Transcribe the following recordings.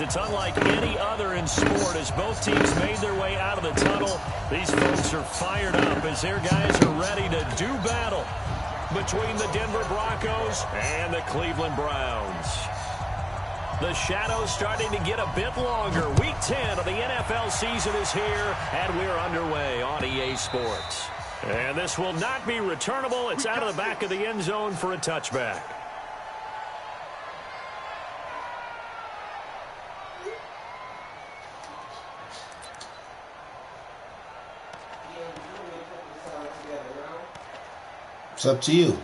fans. It's unlike any other in sport as both teams made their way out of the tunnel. These folks are fired up as their guys are ready to do battle between the Denver Broncos and the Cleveland Browns. The shadow's starting to get a bit longer. Week 10 of the NFL season is here, and we're underway on EA Sports. And this will not be returnable. It's out of the back of the end zone for a touchback. It's up to you.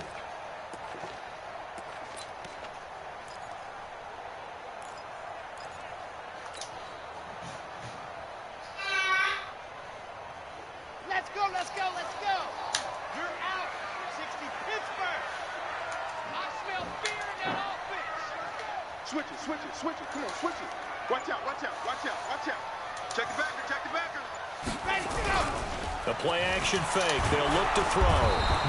Let's go. You're out. 60 Pittsburgh. I smell fear in that offense. Switch it. Come on, switch it. Watch out. Check the backer. Ready to go. The play action fake. They'll look to throw.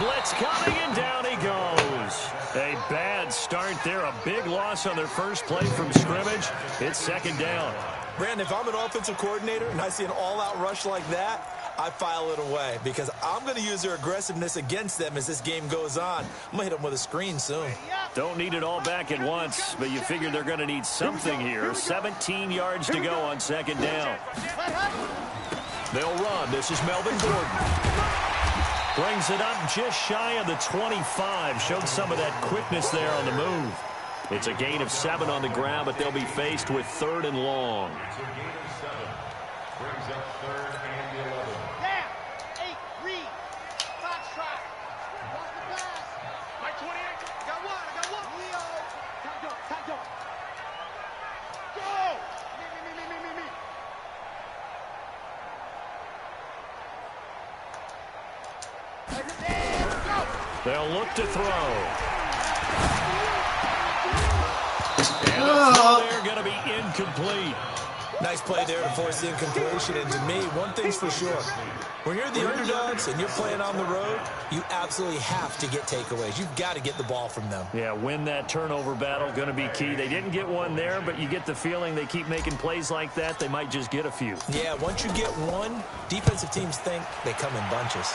Blitz coming, and down he goes. A bad start there. A big loss on their first play from scrimmage. It's second down. Brandon, if I'm an offensive coordinator and I see an all-out rush like that, I file it away because I'm going to use their aggressiveness against them as this game goes on. I'm going to hit them with a screen soon. Don't need it all back at once, but you figure they're going to need something here. 17 yards to go on second down. They'll run. This is Melvin Gordon. Brings it up just shy of the 25. Showed some of that quickness there on the move. It's a gain of 7 on the ground, but they'll be faced with 3rd and long. Brings up 3rd and 11. Down. 8, read. Foxtrot. Watch the pass. Mike 28. I got one. Leo. Time go. Go! Me. Let's go. They'll look to throw. And the throw there going to be incomplete. Nice play there to force the incompletion. And to me, one thing's for sure. When you're the underdogs and you're playing on the road, you absolutely have to get takeaways. You've got to get the ball from them. Yeah, win that turnover battle, going to be key. They didn't get one there, but you get the feeling they keep making plays like that, they might just get a few. Yeah, once you get one, defensive teams think they come in bunches.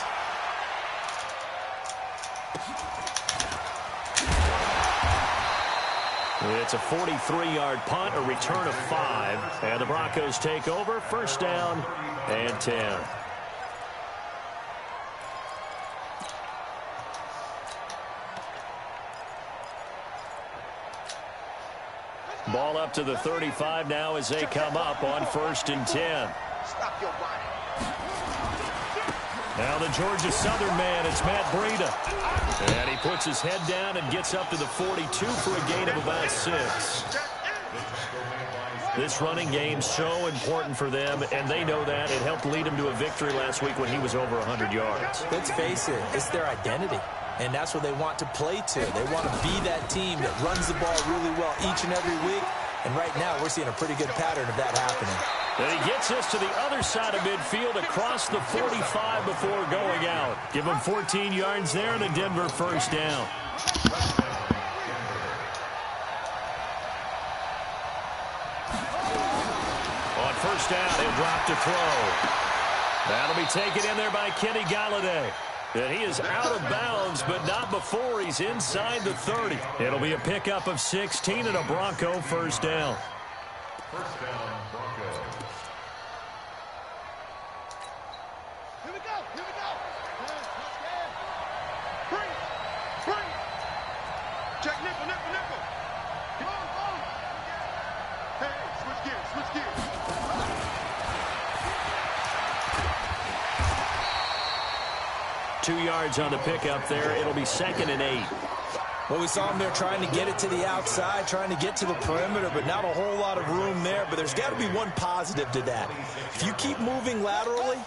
It's a 43-yard punt, a return of 5, and the Broncos take over, first down and 10. Ball up to the 35 now as they come up on 1st and 10. Stop your body. Now the Georgia Southern man, it's Matt Breida. And he puts his head down and gets up to the 42 for a gain of about 6. This running game's so important for them, and they know that. It helped lead them to a victory last week when he was over 100 yards. Let's face it, it's their identity. And that's what they want to play to. They want to be that team that runs the ball really well each and every week. And right now, we're seeing a pretty good pattern of that happening. And he gets us to the other side of midfield across the 45 before going out. Give him 14 yards there and a Denver first down. On first down, he'll drop to throw. That'll be taken in there by Kenny Galladay. And he is out of bounds, but not before he's inside the 30. It'll be a pickup of 16 and a Bronco first down. First down, Broncos. Here we go. Bring. Check nickel. Go. Hey, switch gears. 2 yards on the pickup there. It'll be 2nd and 8. Well, we saw him there trying to get it to the outside, trying to get to the perimeter, but not a whole lot of room there. But there's got to be one positive to that. If you keep moving laterally,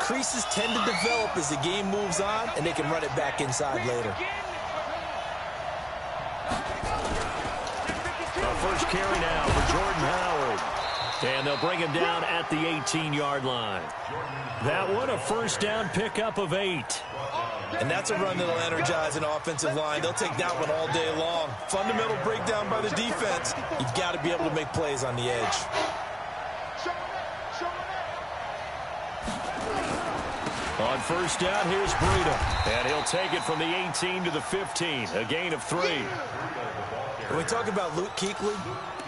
creases tend to develop as the game moves on, and they can run it back inside later. First carry now for Jordan Howard. And they'll bring him down at the 18-yard line. That one, a first down pickup of 8. And that's a run that'll energize an offensive line. They'll take that one all day long. Fundamental breakdown by the defense. You've got to be able to make plays on the edge. On first down, here's Breida. And he'll take it from the 18 to the 15. A gain of 3. When we talk about Luke Kuechly,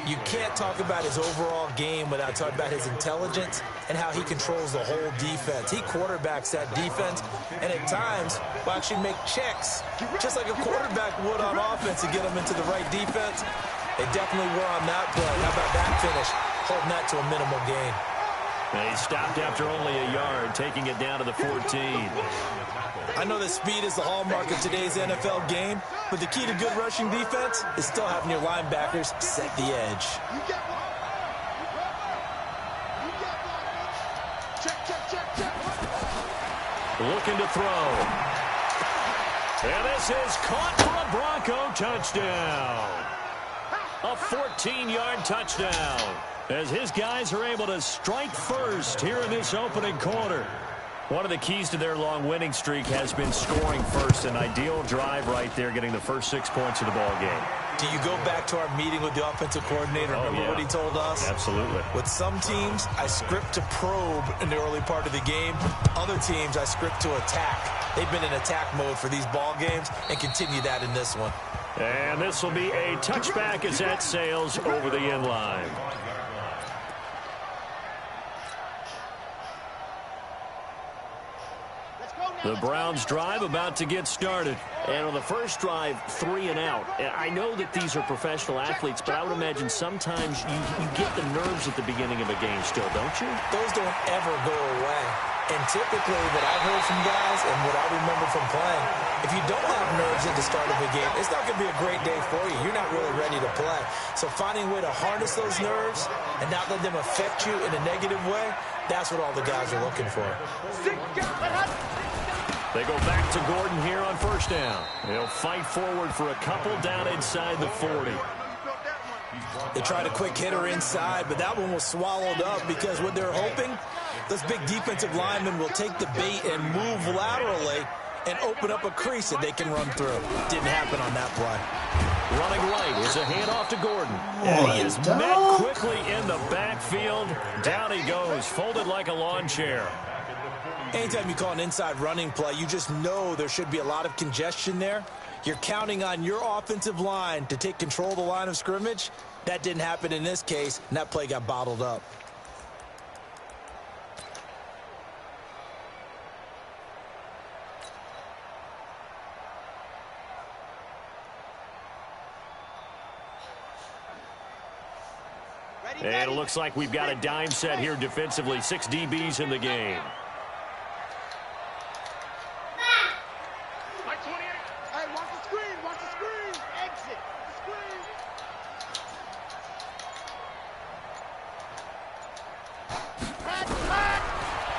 you can't talk about his overall game without talking about his intelligence and how he controls the whole defense. He quarterbacks that defense, and at times will actually make checks, just like a quarterback would on offense to get them into the right defense. They definitely were on that play. How about that finish? Holding that to a minimal gain. And he stopped after only a yard, taking it down to the 14. I know that speed is the hallmark of today's NFL game, but the key to good rushing defense is still having your linebackers set the edge. Looking to throw. And this is caught for a Bronco touchdown. A 14-yard touchdown, as his guys are able to strike first here in this opening quarter. One of the keys to their long winning streak has been scoring first. An ideal drive right there, getting the first 6 points of the ball game. Do you go back to our meeting with the offensive coordinator? Remember what he told us? Absolutely. With some teams, I script to probe in the early part of the game. Other teams, I script to attack. They've been in attack mode for these ball games and continue that in this one. And this will be a touchback as that sails over the end line. The Browns drive about to get started. And on the first drive, 3 and out. I know that these are professional athletes, but I would imagine sometimes you get the nerves at the beginning of a game still, don't you? Those don't ever go away. And typically what I've heard from guys and what I remember from playing, if you don't have nerves at the start of a game, it's not going to be a great day for you. You're not really ready to play. So finding a way to harness those nerves and not let them affect you in a negative way, that's what all the guys are looking for. They go back to Gordon here on first down. He'll fight forward for a couple down inside the 40. They tried a quick hitter inside, but that one was swallowed up because what they're hoping, those big defensive linemen will take the bait and move laterally and open up a crease that they can run through. Didn't happen on that play. Running right is a handoff to Gordon. And he is met quickly in the backfield. Down he goes, folded like a lawn chair. Anytime you call an inside running play, you just know there should be a lot of congestion there. You're counting on your offensive line to take control of the line of scrimmage. That didn't happen in this case, and that play got bottled up. And it looks like we've got a dime set here defensively. 6 DBs in the game.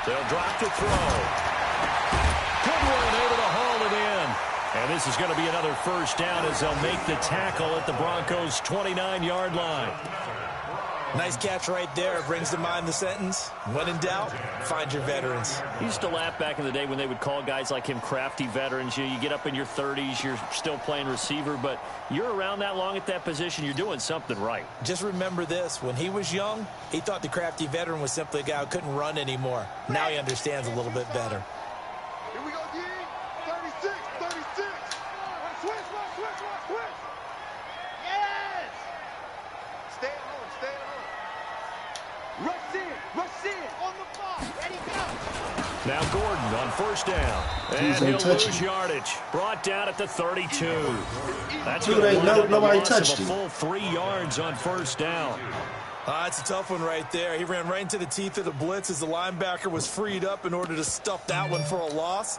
They'll drop to throw. Good one, able to haul it in. And this is going to be another first down as they'll make the tackle at the Broncos' 29-yard line. Nice catch right there. Brings to mind the sentence, when in doubt, find your veterans. You used to laugh back in the day when they would call guys like him crafty veterans. You get up in your 30s, you're still playing receiver, but you're around that long at that position, you're doing something right. Just remember this. When he was young, he thought the crafty veteran was simply a guy who couldn't run anymore. Now he understands a little bit better. Here we go, D. 36, 36. Switch. Yes! Stay at home, stay at home. Rush in. On the ball. Ready, go. Now Gordon on first down. And he'll lose yardage. Brought down at the 32. That's going to nobody touched him. him. A full 3 yards on first down. That's a tough one right there. He ran right into the teeth of the blitz as the linebacker was freed up in order to stuff that one for a loss.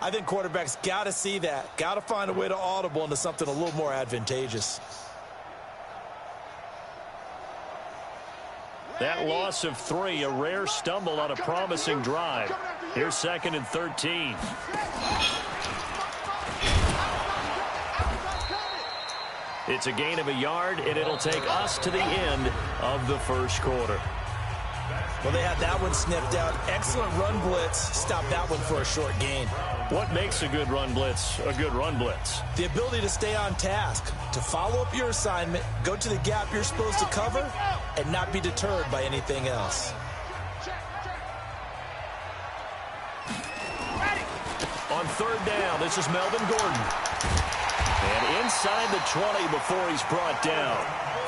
I think quarterbacks got to see that. Got to find a way to audible into something a little more advantageous. That loss of 3, a rare stumble on a promising drive. Here's 2nd and 13. It's a gain of a yard, and it'll take us to the end of the first quarter. Well, they had that one sniffed out. Excellent run blitz. Stopped that one for a short gain. What makes a good run blitz a good run blitz? The ability to stay on task, to follow up your assignment, go to the gap you're supposed to cover, and not be deterred by anything else. On third down, this is Melvin Gordon. And inside the 20 before he's brought down.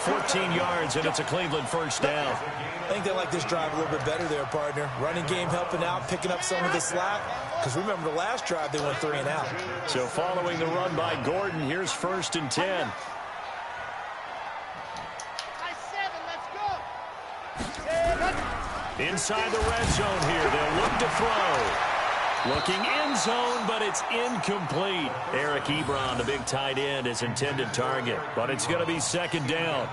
14 yards, and it's a Cleveland first down. I think they like this drive a little bit better there, partner. Running game helping out, picking up some of the slack. Because remember, the last drive, they went 3 and out. So following the run by Gordon, here's 1st and 10. Inside the red zone here, they'll look to throw. Looking end zone, but it's incomplete. Eric Ebron, the big tight end, his intended target. But it's going to be 2nd down.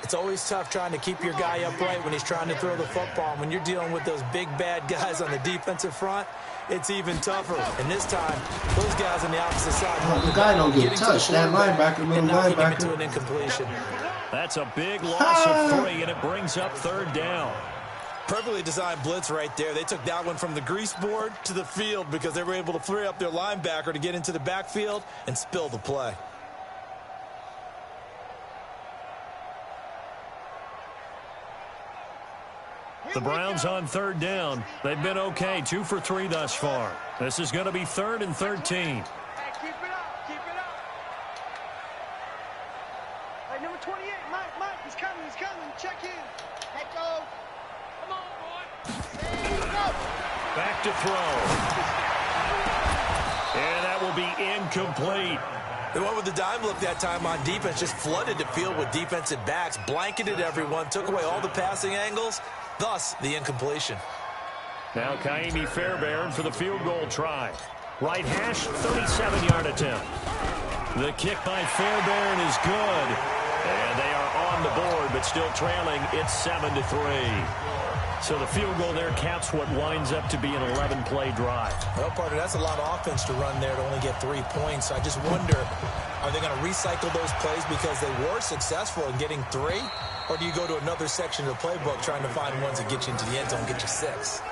It's always tough trying to keep your guy upright when he's trying to throw the football. When you're dealing with those big, bad guys on the defensive front, it's even tougher. And this time, those guys on the opposite side. Well, the guy don't get touched. That linebacker, little linebacker. Into an incompletion. That's a big loss of 3, and it brings up 3rd down. Perfectly designed blitz right there. They took that one from the grease board to the field because they were able to free up their linebacker to get into the backfield and spill the play. The Browns on 3rd down. They've been okay, 2 for 3 thus far. This is going to be 3rd and 13. Hey, keep it up, keep it up. Hey, number 28, Mike, he's coming, check in. Hey, go. Come on, boy. Hey, go. Back to throw. And that will be incomplete. They went with the dime look that time on defense, just flooded the field with defensive backs, blanketed everyone, took away all the passing angles, thus the incompletion. Now Kaimi Fairbairn for the field goal try. Right hash, 37-yard attempt. The kick by Fairbairn is good. And they are on the board, but still trailing. It's 7-3. So the field goal there caps what winds up to be an 11-play drive. Well, partner, that's a lot of offense to run there to only get 3 points. I just wonder, are they going to recycle those plays because they were successful in getting 3? Or do you go to another section of the playbook trying to find ones that get you into the end zone and get you 6?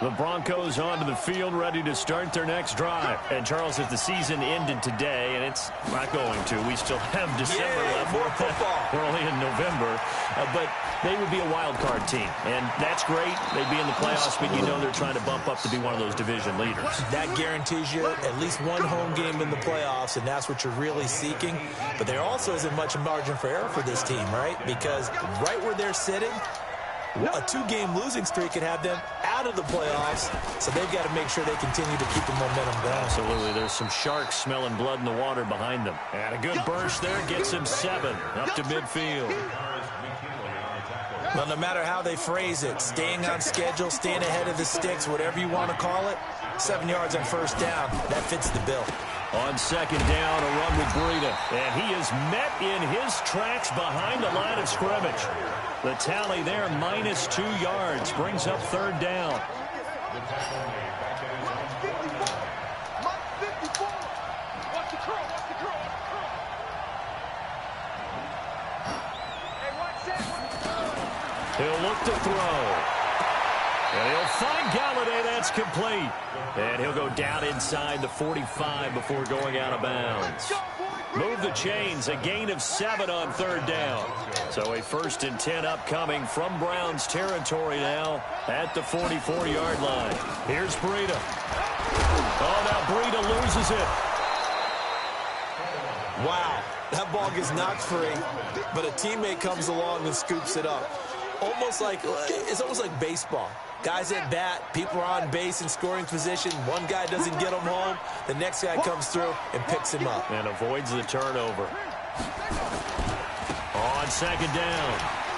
The Broncos onto the field, ready to start their next drive. And, Charles, if the season ended today, and it's not going to, we still have December left. More football. We're only in November. But they would be a wild card team. And that's great. They'd be in the playoffs, but you know they're trying to bump up to be one of those division leaders. That guarantees you at least one home game in the playoffs, and that's what you're really seeking. But there also isn't much margin for error for this team, right? Because right where they're sitting, a 2-game losing streak could have them out of the playoffs, so they've got to make sure they continue to keep the momentum going. Absolutely. There's some sharks smelling blood in the water behind them. And a good burst there gets him 7 up to midfield. Well, no matter how they phrase it, staying on schedule, staying ahead of the sticks, whatever you want to call it, 7 yards on 1st down, that fits the bill. On 2nd down, a run with Breida. And he is met in his tracks behind the line of scrimmage. The tally there, -2 yards, brings up 3rd down. Mike 54. Watch the curl, watch the curl, watch the curl. Hey, watch that. He'll look to throw. And he'll find Galladay. That's complete. And he'll go down inside the 45 before going out of bounds. Move the chains. A gain of 7 on 3rd down. So a 1st and 10 upcoming from Browns territory now at the 44-yard line. Here's Breida. Oh, now Breida loses it. Wow, that ball gets knocked free, but a teammate comes along and scoops it up. It's almost like baseball. Guys at bat, people are on base in scoring position. One guy doesn't get him home. The next guy comes through and picks him up. And avoids the turnover. On 2nd down,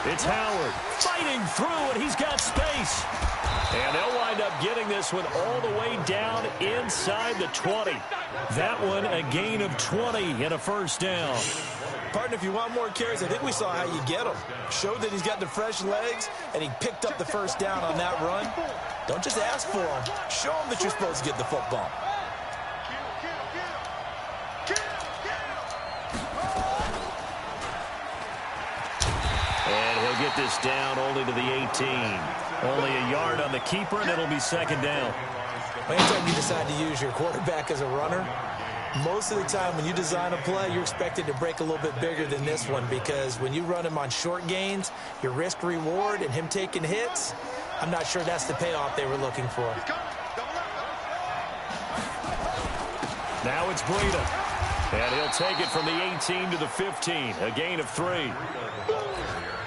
it's Howard fighting through, and he's got space. And they'll wind up getting this one all the way down inside the 20. That one a gain of 20 and a 1st down. Partner, if you want more carries, I think we saw how you get him. Showed that he's got the fresh legs, and he picked up the 1st down on that run. Don't just ask for him. Show him that you're supposed to get the football. get this down only to the 18. Only a yard on the keeper, and it'll be second down. Anytime you decide to use your quarterback as a runner, most of the time when you design a play, you're expected to break a little bit bigger than this one, because when you run him on short gains, your risk-reward and him taking hits, I'm not sure that's the payoff they were looking for. Now it's Breida. And he'll take it from the 18 to the 15, a gain of 3.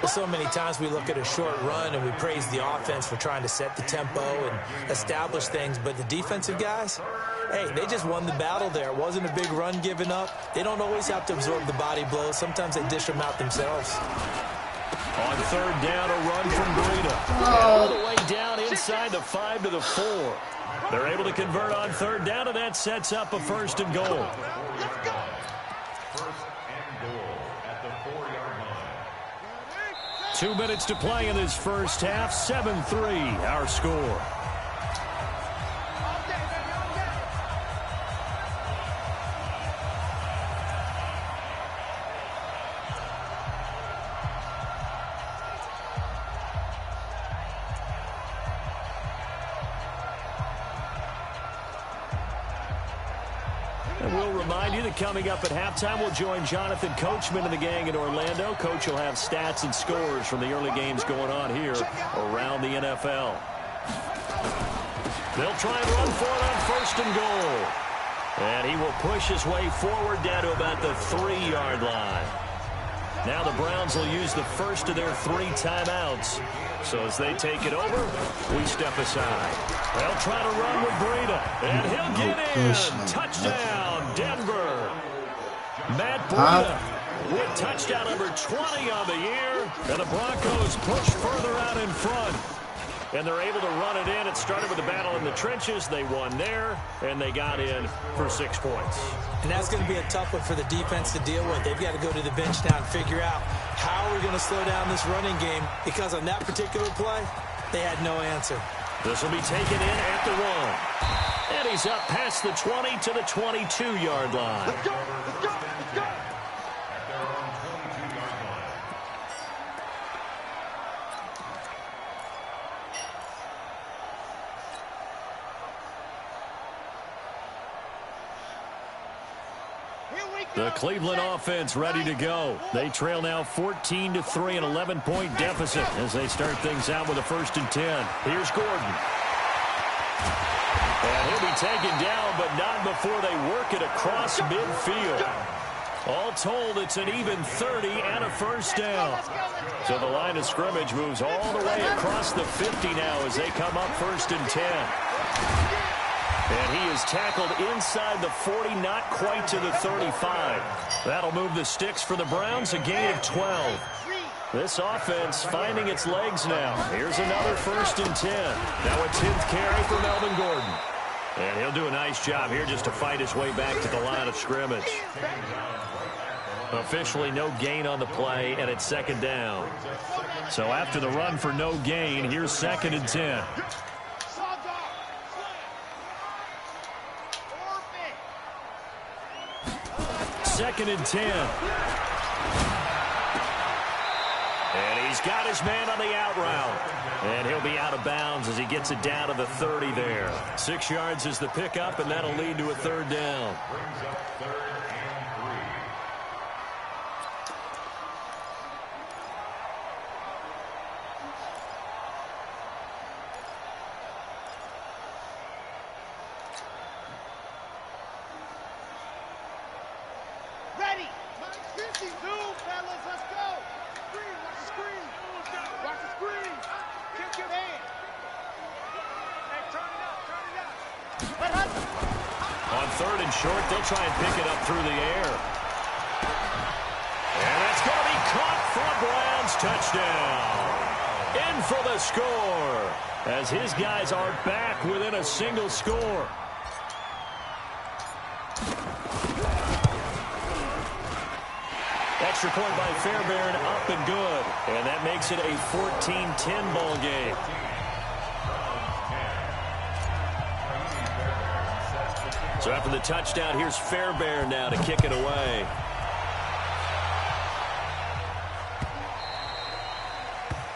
So many times we look at a short run and we praise the offense for trying to set the tempo and establish things, but the defensive guys, hey, they just won the battle there. It wasn't a big run given up. They don't always have to absorb the body blows. Sometimes they dish them out themselves. On third down, a run from Breida. All the way down inside the 5 to the 4. They're able to convert on third down, and that sets up a 1st and goal. 2 minutes to play in this first half. 7-3, our score. And we'll remind you that coming up at halftime, we'll join Jonathan Coachman and the gang in Orlando. Coach will have stats and scores from the early games going on here around the NFL. They'll try and run for it on 1st and goal. And he will push his way forward down to about the 3-yard line. Now the Browns will use the first of their 3 timeouts. So as they take it over, we step aside. They'll try to run with Breida, and he'll get in. Touchdown, Denver. Matt Breida with touchdown number 20 on the year. And the Broncos push further out in front. And they're able to run it in. It started with a battle in the trenches. They won there, and they got in for 6 points. And that's going to be a tough one for the defense to deal with. They've got to go to the bench now and figure out how we're going to slow down this running game, because on that particular play, they had no answer. This will be taken in at the 1. And he's up past the 20 to the 22-yard line. Let's go, let's go, let's go. The Cleveland offense ready to go. They trail now 14-3, an 11-point deficit as they start things out with a 1st and 10. Here's Gordon. And he'll be taken down, but not before they work it across midfield. All told, it's an even 30 and a 1st down. So the line of scrimmage moves all the way across the 50 now as they come up 1st and 10. And he is tackled inside the 40, not quite to the 35. That'll move the sticks for the Browns, a gain of 12. This offense finding its legs now. Here's another 1st and 10. Now a 10th carry for Melvin Gordon. And he'll do a nice job here just to fight his way back to the line of scrimmage. Officially no gain on the play, and it's 2nd down. So after the run for no gain, here's 2nd and 10. 2nd and 10. And he's got his man on the out route. And he'll be out of bounds as he gets it down to the 30 there. 6 yards is the pickup, and that'll lead to a 3rd down. Short, they'll try and pick it up through the air. And it's going to be caught for a Browns touchdown. In for the score as his guys are back within a single score. Extra point by Fairbairn, up and good. And that makes it a 14-10 ball game. So after the touchdown, here's Fairbairn now to kick it away.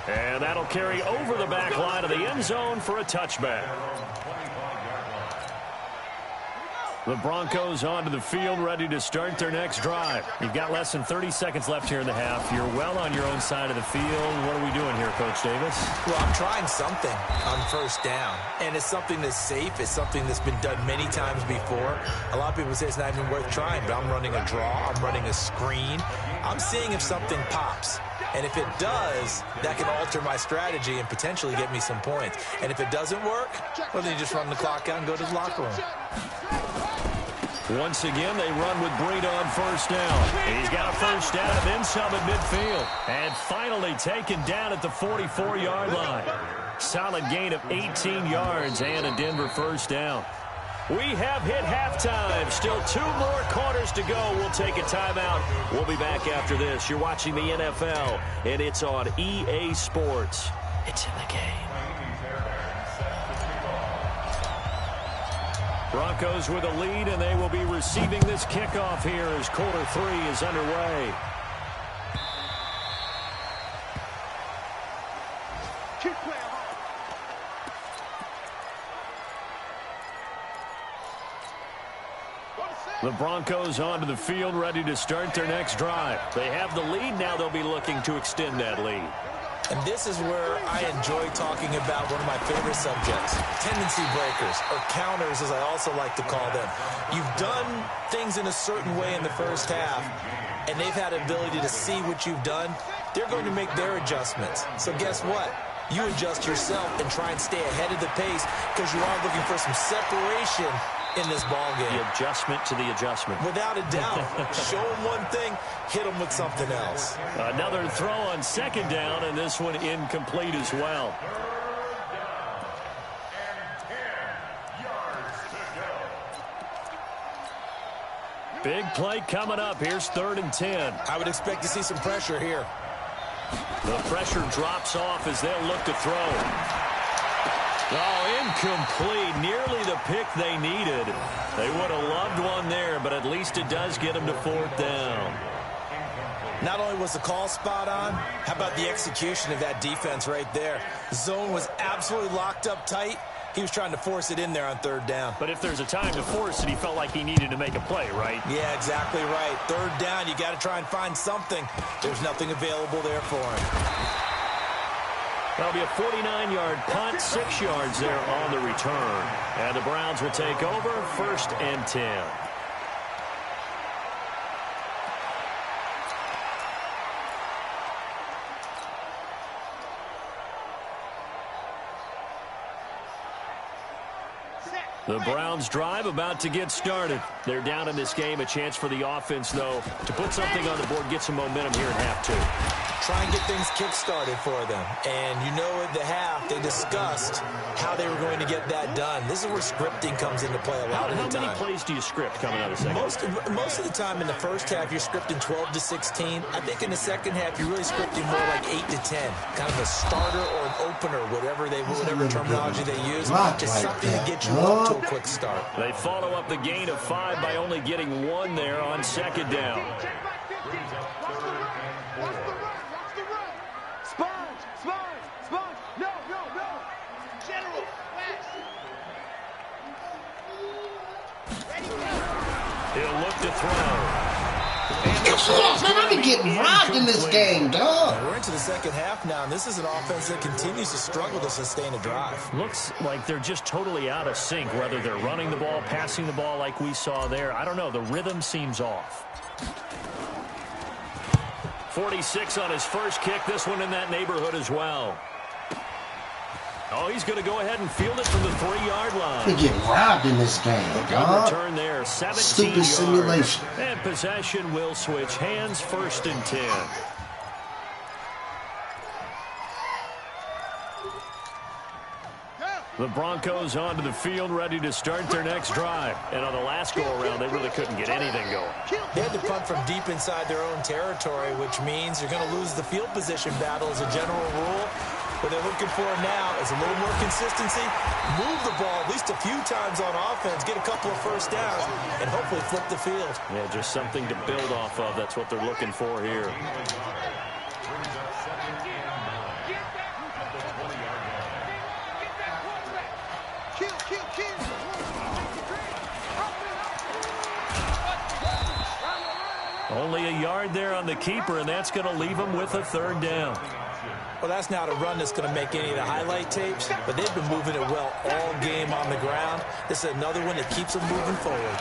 And that'll carry over the back line of the end zone for a touchback. The Broncos onto the field, ready to start their next drive. You've got less than 30 seconds left here in the half. You're well on your own side of the field. What are we doing here, Coach Davis? Well, I'm trying something on first down, and it's something that's safe. It's something that's been done many times before. A lot of people say it's not even worth trying, but I'm running a draw. I'm running a screen. I'm seeing if something pops. And if it does, that can alter my strategy and potentially get me some points. And if it doesn't work, well, then you just run the clock out and go to the locker room. Once again, they run with Breida on first down. He's got a first down and then some at midfield. And finally taken down at the 44-yard line. Solid gain of 18 yards and a Denver first down. We have hit halftime. Still 2 more quarters to go. We'll take a timeout. We'll be back after this. You're watching the NFL, and it's on EA Sports. It's in the game. Broncos with a lead, and they will be receiving this kickoff here as quarter 3 is underway. Keep playing hard. The Broncos onto the field, ready to start their next drive. They have the lead now. They'll be looking to extend that lead. And this is where I enjoy talking about one of my favorite subjects, tendency breakers, or counters as I also like to call them. You've done things in a certain way in the first half, and they've had an ability to see what you've done. They're going to make their adjustments. So guess what? You adjust yourself and try and stay ahead of the pace because you are looking for some separation in this ball game. The adjustment to the adjustment. Without a doubt. Show them one thing, hit them with something else. Another throw on second down, and this one incomplete as well. Big play coming up. Here's 3rd and 10. I would expect to see some pressure here. The pressure drops off as they'll look to throw. Oh, incomplete. Nearly the pick they needed. They would have loved one there, but at least it does get them to 4th down. Not only was the call spot on, how about the execution of that defense right there? The zone was absolutely locked up tight. He was trying to force it in there on 3rd down. But if there's a time to force it, he felt like he needed to make a play, right? Yeah, exactly right. 3rd down, you got to try and find something. There's nothing available there for him. That'll be a 49-yard punt, 6 yards there on the return. And the Browns will take over 1st and 10. The Browns drive about to get started. They're down in this game. A chance for the offense, though, to put something on the board, get some momentum here in half 2. Try and get things kick-started for them. And you know at the half, they discussed how they were going to get that done. This is where scripting comes into play a lot of the time. How many plays do you script coming out of second? Most of the time in the first half, you're scripting 12 to 16. I think in the second half, you're really scripting more like 8 to 10. Kind of a starter or an opener, whatever terminology they use. Just something to get you up to a quick start. They follow up the gain of 5 by only getting 1 there on second down. He'll look to throw. Man, I've been getting robbed in this game, dog. We're into the second half now, and this is an offense that continues to struggle to sustain a drive. Looks like they're just totally out of sync, whether they're running the ball, passing the ball like we saw there. I don't know. The rhythm seems off. 46 on his first kick. This one in that neighborhood as well. Oh, he's going to go ahead and field it from the 3-yard line. We get robbed in this game, dog. Return there, 17 Stupid yards. simulation. And possession will switch hands, 1st and 10. The Broncos onto the field, ready to start their next drive. And on the last go-around, they really couldn't get anything going. They had to punt from deep inside their own territory, which means you're going to lose the field position battle as a general rule. What they're looking for now is a little more consistency, move the ball at least a few times on offense, get a couple of first downs, and hopefully flip the field. Yeah, just something to build off of. That's what they're looking for here. Only a yard there on the keeper, and that's going to leave him with a third down. Well, that's not a run that's going to make any of the highlight tapes, but they've been moving it well all game on the ground. This is another one that keeps them moving forward.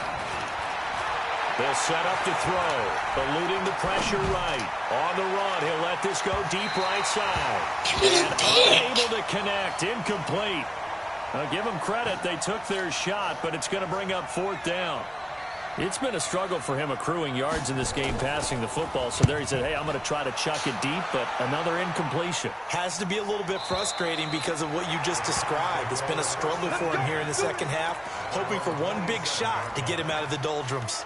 They'll set up to throw, eluding the pressure right. On the run, he'll let this go deep right side. And unable to connect, incomplete. Now, give them credit, they took their shot, but it's going to bring up fourth down. It's been a struggle for him accruing yards in this game passing the football. So there he said, hey, I'm going to try to chuck it deep, but another incompletion. Has to be a little bit frustrating because of what you just described. It's been a struggle for him here in the second half, hoping for one big shot to get him out of the doldrums.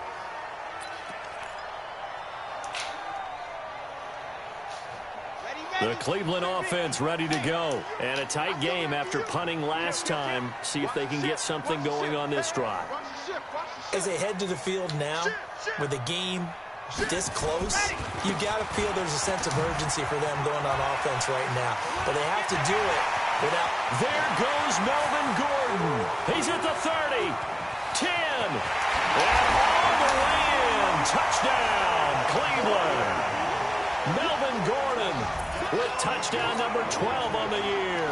The Cleveland offense ready to go. And a tight game after punting last time. See if they can get something going on this drive. As they head to the field now, with the game this close, you got to feel there's a sense of urgency for them going on offense right now. But they have to do it without... There goes Melvin Gordon. He's at the 30, 10, and all the way in. Touchdown, Cleveland. Melvin Gordon with touchdown number 12 on the year.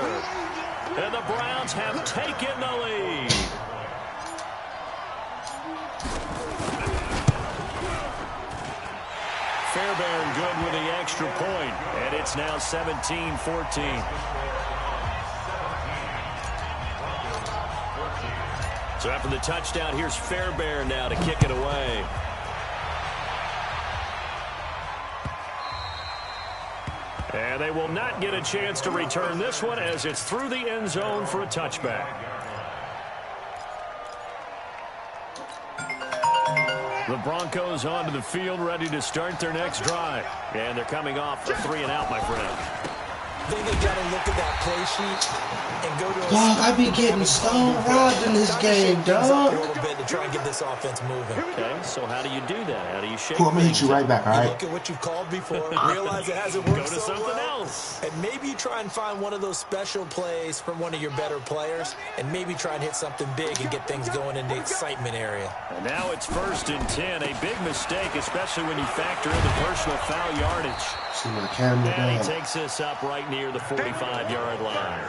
And the Browns have taken the lead. Fairbairn good with the extra point, and it's now 17-14. So after the touchdown, here's Fairbairn now to kick it away. And they will not get a chance to return this one as it's through the end zone for a touchback. The Broncos onto the field, ready to start their next drive. And they're coming off a 3-and-out, my friend. I think they got to look at that play sheet and go to a... Dog, I be getting stone robbed in this game, dog. A little bit to try and get this offense moving. Okay, so how do you do that? How do you shake Cool, I'm going to hit you right back, all You right? look at what you've called before, realize it hasn't worked Go to so something well, else. and maybe you try and find one of those special plays from one of your better players, and maybe try and hit something big and get things going in the excitement area. And now it's 1st and 10. A big mistake, especially when you factor in the personal foul yardage. See my camera, And he dog. takes this up right near the 45-yard line.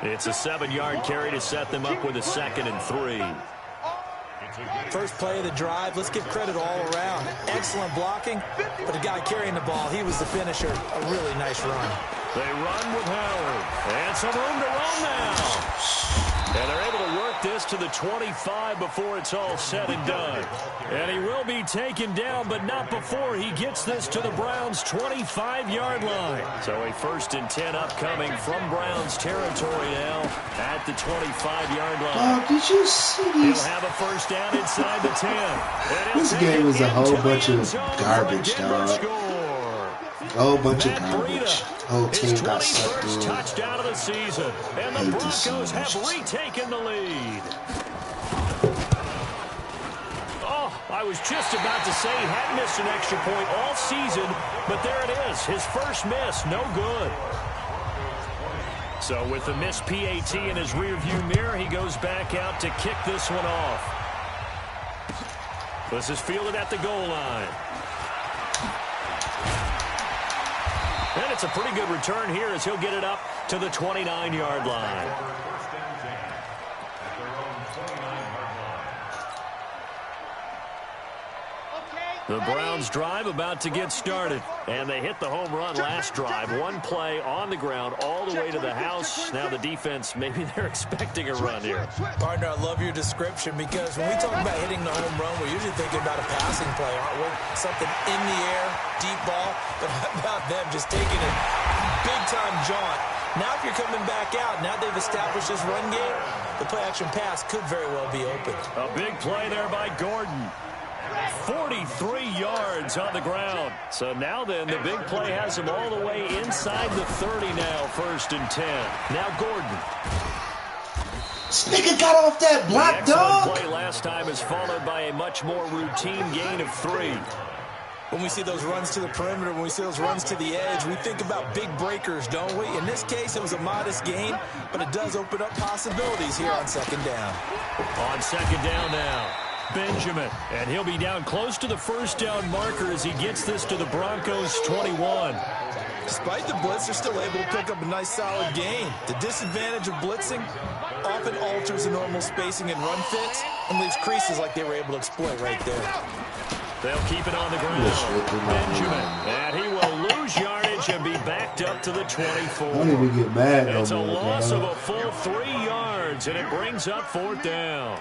It's a 7-yard carry to set them up with a 2nd and 3. First play of the drive, let's give credit all around. Excellent blocking, but the guy carrying the ball, he was the finisher. A really nice run. They run with Howard. And some room to run now. And they're able to work this to the 25 before it's all said and done. And he will be taken down, but not before he gets this to the Browns' 25-yard line. So a 1st and 10 upcoming from Browns territory now at the 25-yard line. Dog, did you see He'll these? have a first down inside the 10. And he'll This take game it is a whole into the bunch end of zone for a garbage, Denver dog. score. A whole bunch of Matt garbage. Breida, Whole his team got sucked 21st in. touchdown of the season. And the Hate this so Broncos have much. retaken the lead. Oh, I was just about to say he had missed an extra point all season, but there it is. His first miss, no good. So with the missed PAT in his rearview mirror, he goes back out to kick this one off. This is fielded at the goal line. And it's a pretty good return here as he'll get it up to the 29-yard line. The Browns drive about to get started. And they hit the home run last drive. One play on the ground all the way to the house. Now the defense, maybe they're expecting a run here. Partner, I love your description because when we talk about hitting the home run, we're usually thinking about a passing play, aren't we? Something in the air, deep ball. But how about them just taking a big-time jaunt? Now if you're coming back out, now they've established this run game, the play-action pass could very well be open. A big play there by Gordon. 43 yards on the ground. So now then, the big play has him all the way inside the 30 now, 1st and 10. Now Gordon. This nigga got off that block, The excellent dog. play last time is followed by a much more routine gain of 3. When we see those runs to the perimeter, when we see those runs to the edge, we think about big breakers, don't we? In this case, it was a modest gain, but it does open up possibilities here on 2nd down. On 2nd down now. Benjamin. And he'll be down close to the first down marker as he gets this to the Broncos 21. Despite the blitz, they're still able to pick up a nice, solid gain. The disadvantage of blitzing often alters the normal spacing and run fits and leaves creases like they were able to exploit right there. They'll keep it on the ground. Benjamin. And he will lose yardage and be backed up to the 24. Don't even get mad no more. It's a loss of a full 3 yards, and it brings up 4th down.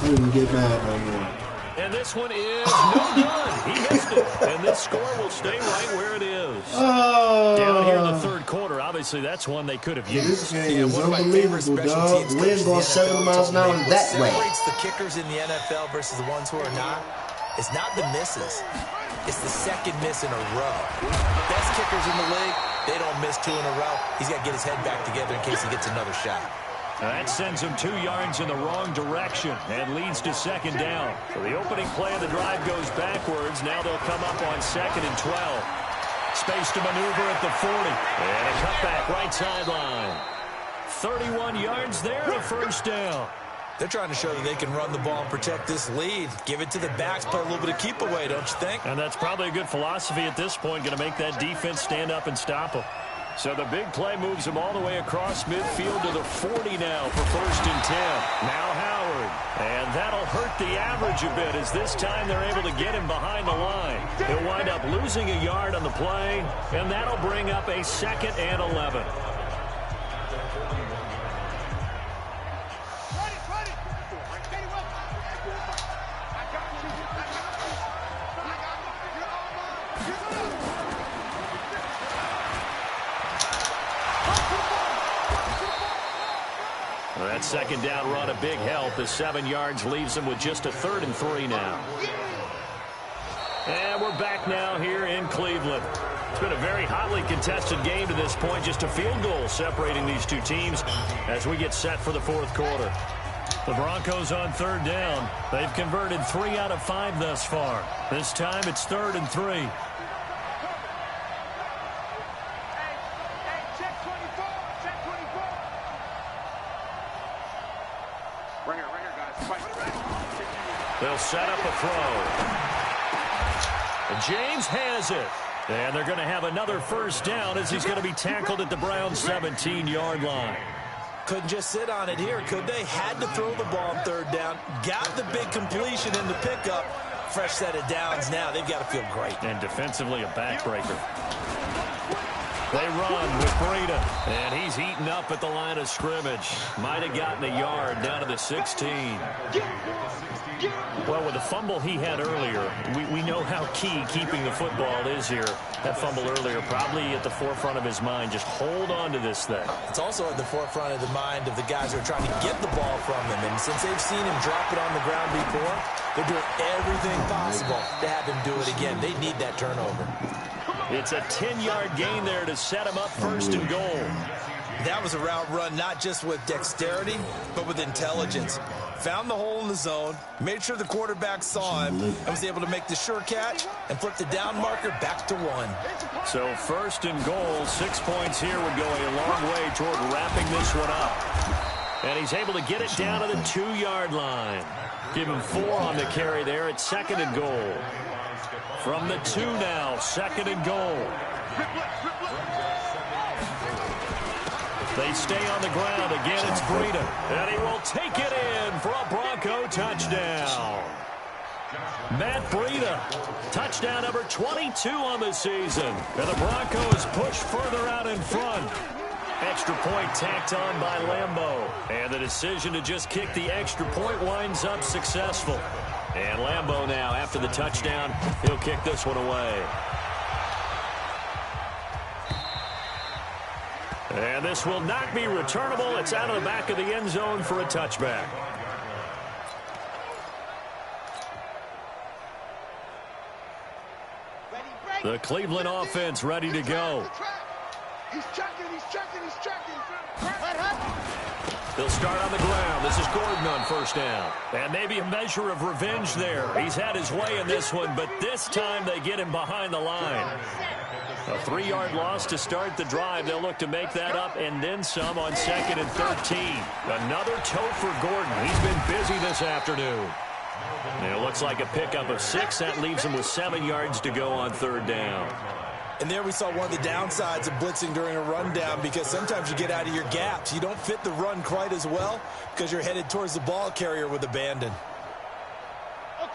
Don't even get mad no more. And this one is no good. He missed it. And this score will stay right where it is. Oh. Down here in the 3rd quarter, obviously that's one they could have used. This game is unbelievable, dog. Wind going 7 miles an hour that way. What separates the kickers in the NFL versus the ones who are not? It's not the misses. It's the second miss in a row. Best kickers in the league, they don't miss 2 in a row. He's got to get his head back together in case he gets another shot. That sends him 2 yards in the wrong direction and leads to 2nd down. So the opening play of the drive goes backwards. Now they'll come up on 2nd and 12. Space to maneuver at the 40. And a cutback right sideline. 31 yards there, a first down. They're trying to show that they can run the ball and protect this lead. Give it to the backs, play a little bit of keep away, don't you think? And that's probably a good philosophy at this point, going to make that defense stand up and stop them. So the big play moves him all the way across midfield to the 40 now for 1st and 10. Now Howard. And that'll hurt the average a bit as this time they're able to get him behind the line. He'll wind up losing a yard on the play, and that'll bring up a 2nd and 11. That 2nd down run a big help. The 7 yards leaves them with just a 3rd and 3 now. And we're back now here in Cleveland. It's been a very hotly contested game to this point. Just a field goal separating these 2 teams as we get set for the 4th quarter. The Broncos on 3rd down. They've converted 3 out of 5 thus far. This time it's 3rd and 3. They'll set up a throw. And James has it. And they're going to have another first down as he's going to be tackled at the Browns' 17-yard line. Couldn't just sit on it here, could they? Had to throw the ball on 3rd down. Got the big completion in the pickup. Fresh set of downs now. They've got to feel great. And defensively a backbreaker. They run with Breida, and he's eaten up at the line of scrimmage. Might have gotten a yard down to the 16. Well, with the fumble he had earlier, we know how key keeping the football is here. That fumble earlier probably at the forefront of his mind. Just hold on to this thing. It's also at the forefront of the mind of the guys who are trying to get the ball from him. And since they've seen him drop it on the ground before, they're doing everything possible to have him do it again. They need that turnover. It's a 10-yard gain there to set him up 1st and goal. That was a route run not just with dexterity, but with intelligence. Found the hole in the zone, made sure the quarterback saw him, and was able to make the sure catch and flip the down marker back to 1. So 1st and goal, 6 points here would go a long way toward wrapping this one up. And he's able to get it down to the 2-yard line. Give him 4 on the carry there at 2nd and goal. From the 2 now, 2nd and goal. They stay on the ground. Again, it's Breida. And he will take it in for a Bronco touchdown. Matt Breida, touchdown number 22 on the season. And the Broncos push further out in front. Extra point tacked on by Lambeau. And the decision to just kick the extra point winds up successful. And Lambeau now, after the touchdown, he'll kick this one away. And this will not be returnable. It's out of the back of the end zone for a touchback. The Cleveland offense ready to go. He's checking. They'll start on the ground. This is Gordon on 1st down. And maybe a measure of revenge there. He's had his way in this one, but this time they get him behind the line. A 3-yard loss to start the drive. They'll look to make that up and then some on 2nd and 13. Another toe for Gordon. He's been busy this afternoon. And it looks like a pickup of 6. That leaves him with 7 yards to go on 3rd down. And there we saw one of the downsides of blitzing during a rundown, because sometimes you get out of your gaps. You don't fit the run quite as well because you're headed towards the ball carrier with abandon.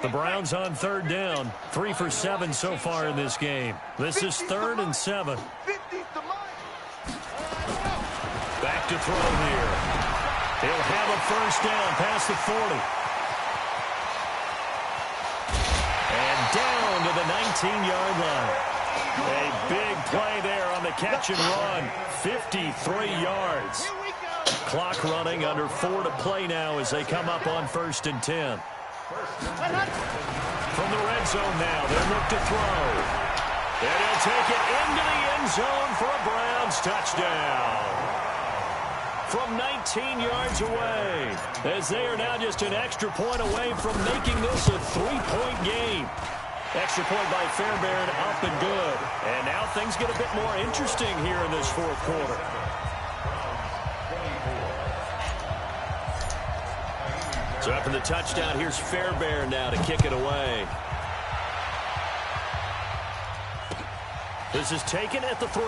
The Browns on 3rd down. 3 for 7 so far in this game. This is 3rd and 7. Back to throw here. He'll have a 1st down past the 40. And down to the 19-yard line. A big play there on the catch and run. 53 yards. Clock running, under 4 to play now as they come up on 1st and 10. From the red zone now, they'll look to throw. And he'll take it into the end zone for a Browns touchdown. From 19 yards away, as they are now just an extra point away from making this a 3-point game. Extra point by Fairbairn, up and good. And now things get a bit more interesting here in this 4th quarter. So after the touchdown, here's Fairbairn now to kick it away. This is taken at the 3.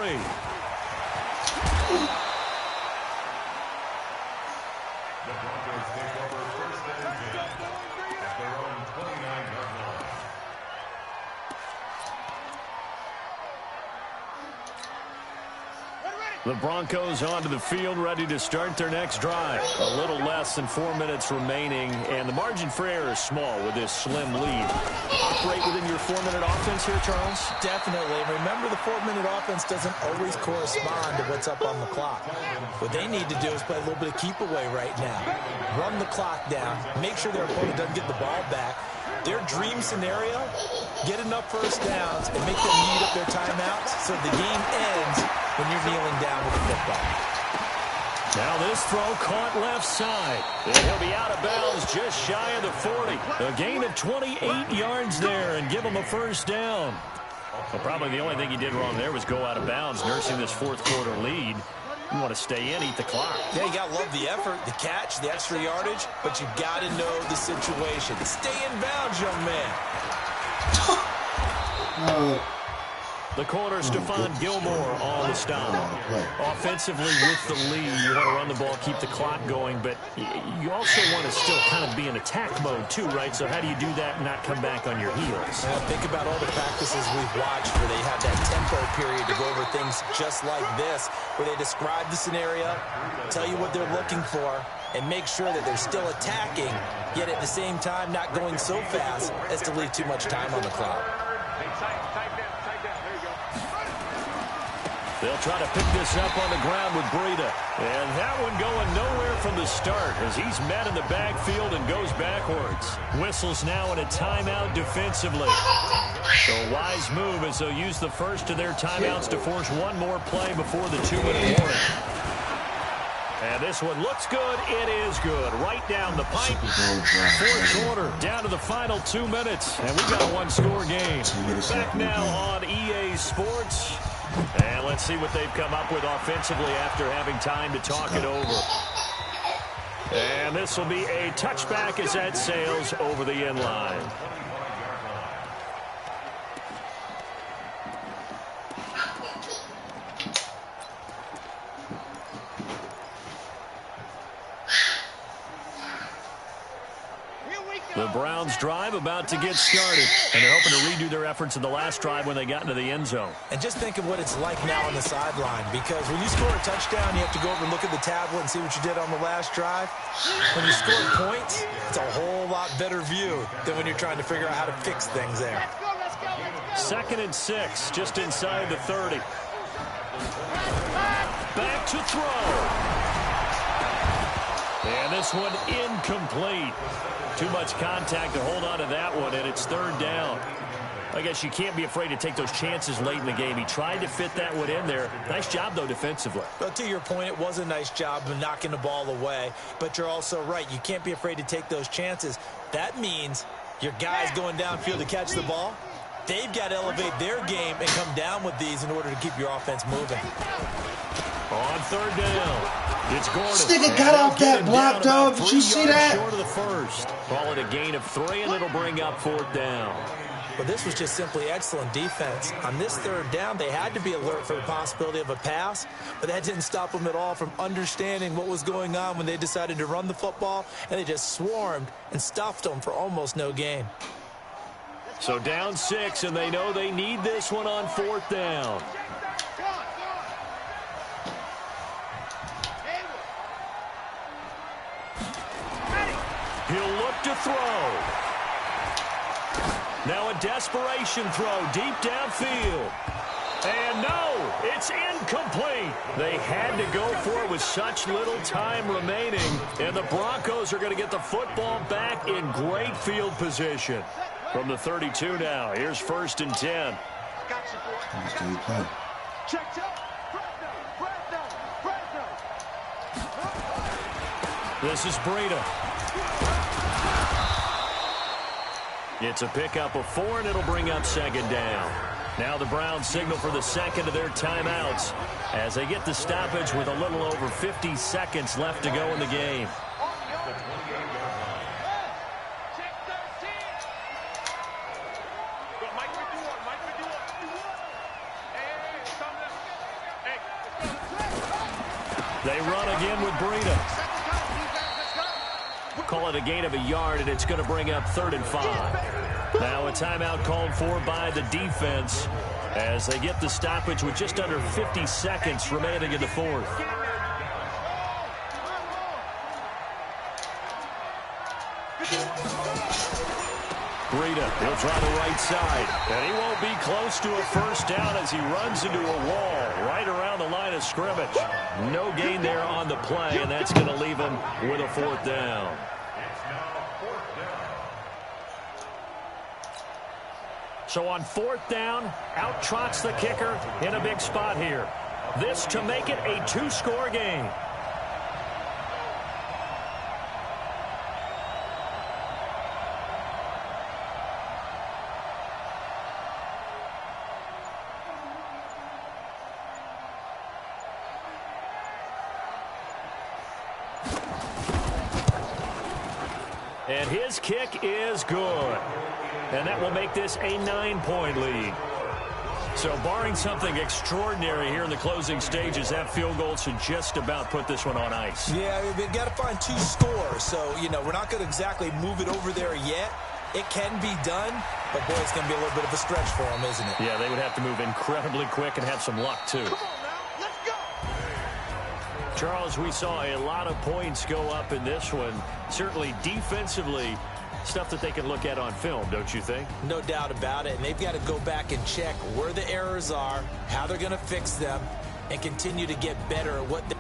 The Broncos onto the field, ready to start their next drive. A little less than 4 minutes remaining, and the margin for error is small with this slim lead. Operate within your 4-minute offense here, Charles? Definitely. Remember, the 4-minute offense doesn't always correspond to what's up on the clock. What they need to do is play a little bit of keep away right now. Run the clock down. Make sure their opponent doesn't get the ball back. Their dream scenario, get enough 1st downs and make them eat up their timeouts so the game ends when you're kneeling down with the football. Now this throw caught left side. And he'll be out of bounds just shy of the 40. A gain of 28 yards there and give him a 1st down. Well, probably the only thing he did wrong there was go out of bounds, nursing this 4th quarter lead. You want to stay in, eat the clock. Yeah, you got to love the effort, the catch, the extra yardage, but you got to know the situation. Stay in bounds, young man. The corner, Stephon Gilmore on the stop. Offensively with the lead, you want to run the ball, keep the clock going, but you also want to still kind of be in attack mode too, right? So how do you do that and not come back on your heels? Think about all the practices we've watched where they have that tempo period to go over things just like this, where they describe the scenario, tell you what they're looking for, and make sure that they're still attacking, yet at the same time not going so fast as to leave too much time on the clock. They'll try to pick this up on the ground with Breida. And that one going nowhere from the start as he's met in the backfield and goes backwards. Whistles now in a timeout defensively. So a wise move as they'll use the first of their timeouts to force one more play before the 2-minute warning. And this one looks good. It is good. Right down the pipe. 4th quarter, down to the final 2 minutes. And we've got a 1-score game. Back now on EA Sports. And let's see what they've come up with offensively after having time to talk it over. And this will be a touchback as that sails over the end line. The Browns drive about to get started, and they're hoping to redo their efforts in the last drive when they got into the end zone. And just think of what it's like now on the sideline, because when you score a touchdown, you have to go over and look at the tablet and see what you did on the last drive. When you score points, it's a whole lot better view than when you're trying to figure out how to fix things there. 2nd and 6, just inside the 30. Back to throw. And this one incomplete. Too much contact to hold on to that one, and it's 3rd down. I guess you can't be afraid to take those chances late in the game. He tried to fit that one in there. Nice job, though, defensively. Well, to your point, it was a nice job of knocking the ball away, but you're also right. You can't be afraid to take those chances. That means your guys going downfield to catch the ball, they've got to elevate their game and come down with these in order to keep your offense moving. On third down, it's Gordon. This nigga got off that block, dog. Did you see that? Short of the first. Call it a gain of 3, and it'll bring up fourth down. But this was just simply excellent defense. On this third down, they had to be alert for the possibility of a pass, but that didn't stop them at all from understanding what was going on when they decided to run the football, and they just swarmed and stuffed them for almost no gain. So down 6, and they know they need this one on fourth down. He'll look to throw. Now a desperation throw deep downfield. And no, it's incomplete. They had to go for it with such little time remaining. And the Broncos are going to get the football back in great field position. From the 32 now, here's 1st and 10. This is Breida. It's a pickup of 4, and it'll bring up 2nd down. Now the Browns signal for the second of their timeouts as they get the stoppage with a little over 50 seconds left to go in the game. They run again with Breida. Call it a gain of a yard, and it's going to bring up 3rd and 5. Now a timeout called for by the defense as they get the stoppage with just under 50 seconds remaining in the fourth. Breida, he'll try the right side, and he won't be close to a first down as he runs into a wall right around the line of scrimmage. No gain there on the play, and that's going to leave him with a 4th down. So on 4th down, out trots the kicker in a big spot here. This to make it a 2-score game. And his kick is good. And that will make this a 9-point lead. So barring something extraordinary here in the closing stages, that field goal should just about put this one on ice. Yeah, we've got to find 2 scores. So, you know, we're not going to exactly move it over there yet. It can be done, but, boy, it's going to be a little bit of a stretch for them, isn't it? Yeah, they would have to move incredibly quick and have some luck, too. Come on now, let's go. Charles, we saw a lot of points go up in this one. Certainly defensively, stuff that they can look at on film, don't you think? No doubt about it. And they've got to go back and check where the errors are, how they're going to fix them, and continue to get better at what they